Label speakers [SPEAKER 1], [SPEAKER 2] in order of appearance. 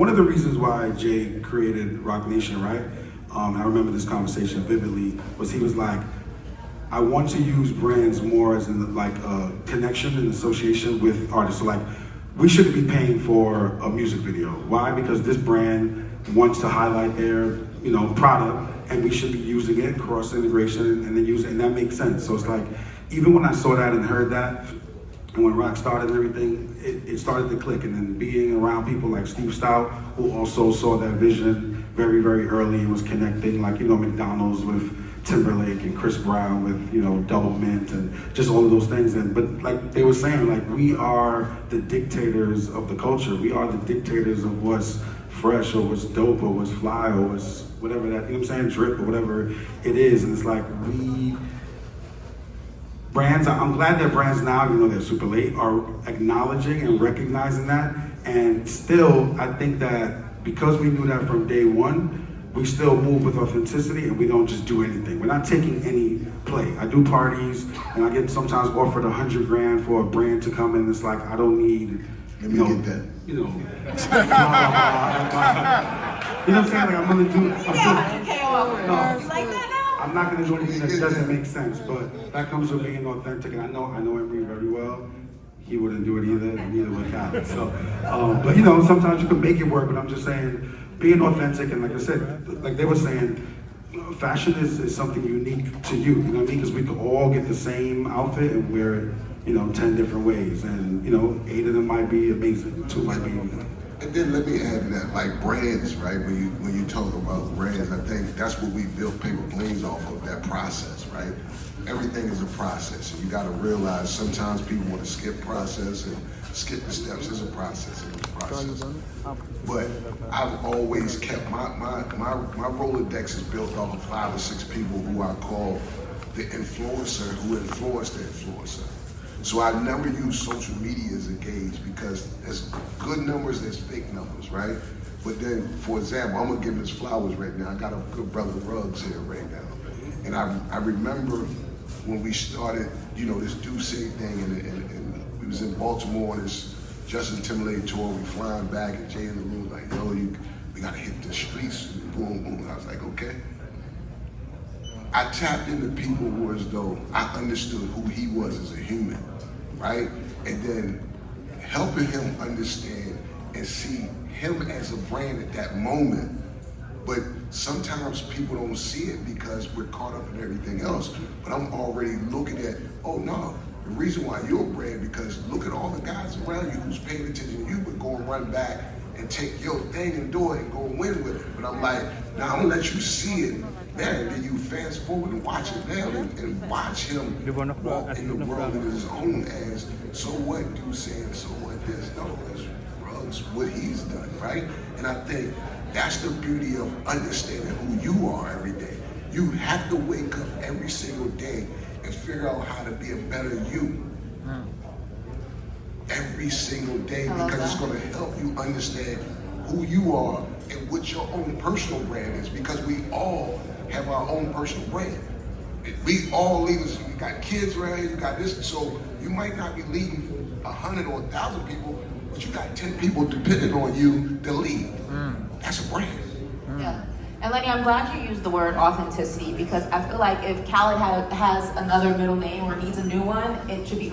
[SPEAKER 1] One of the reasons why Jay created Rocnation, right? I remember this conversation vividly, was he was like, I want to use brands more as in like a connection and association with artists. So like, we shouldn't be paying for a music video. Why? Because this brand wants to highlight their, product, and we should be using it, cross integration, and then use it, and that makes sense. So it's like, even when I saw that and heard that, and when Rock started and everything, it started to click. And then being around people like Steve Stout, who also saw that vision very, very early and was connecting, like, McDonald's with Timberlake and Chris Brown with, Double Mint and just all of those things. But like they were saying, like, we are the dictators of the culture. We are the dictators of what's fresh or what's dope or what's fly or what's whatever that, drip or whatever it is. And it's like brands, I'm glad that brands now, they're super late, are acknowledging and recognizing that. And still, I think that because we knew that from day one, we still move with authenticity and we don't just do anything. We're not taking any play. I do parties and I get sometimes offered $100 grand for a brand to come in. It's like, I don't need,
[SPEAKER 2] Let me get that.
[SPEAKER 1] You know what I'm saying? Like, I'm gonna do, I'm not gonna do anything that doesn't make sense, but that comes with being authentic, and I know Emory very well. He wouldn't do it either, and neither would Khaled. So, but sometimes you can make it work, but I'm just saying, being authentic, and like I said, like they were saying, fashion is something unique to you, what I mean? Because we could all get the same outfit and wear it, 10 different ways, and 8 of them might be amazing, 2 might be.
[SPEAKER 2] And then let me add to that, like brands, right? When you talk about brands, I think that's what we built Paper Blings off of, that process, right? Everything is a process, and you got to realize sometimes people want to skip process and skip the steps. It's a process, it's a process. But I've always kept my Rolodex is built off of 5 or 6 people who I call the influencer who influenced the influencer. So I never use social media as a gauge because there's good numbers, there's fake numbers, right? But then, for example, I'm gonna give him his flowers right now. I got a good brother Ruggs here right now. And I remember when we started, this Duce thing, and we was in Baltimore on this Justin Timberlake tour, we flying back, and Jay in the room like, yo, we gotta hit the streets, boom, boom. I was like, okay. I tapped into people who as though I understood who he was as a human, right? And then helping him understand and see him as a brand at that moment. But sometimes people don't see it because we're caught up in everything else. But I'm already looking at, oh no, the reason why you're a brand, because look at all the guys around you who's paying attention to you, but go and run back and take your thing and do it and go and win with it. But I'm like, now I'm gonna let you see it. Man, then you fast forward and watch it now and watch him walk in the world in his own as, so what do saying, so what this? No, that's Ruggs, what he's done, right? And I think that's the beauty of understanding who you are every day. You have to wake up every single day and figure out how to be a better you. Every single day, because it's gonna help you understand who you are and what your own personal brand is, because we all have our own personal brand. We all leaders, you got kids around here, you got this, so you might not be leading 100 or 1,000 people, but you got 10 people depending on you to lead. That's a brand.
[SPEAKER 3] Yeah. And Lenny, I'm glad you used the word authenticity, because I feel like if Khaled has another middle name or needs a new one, it should be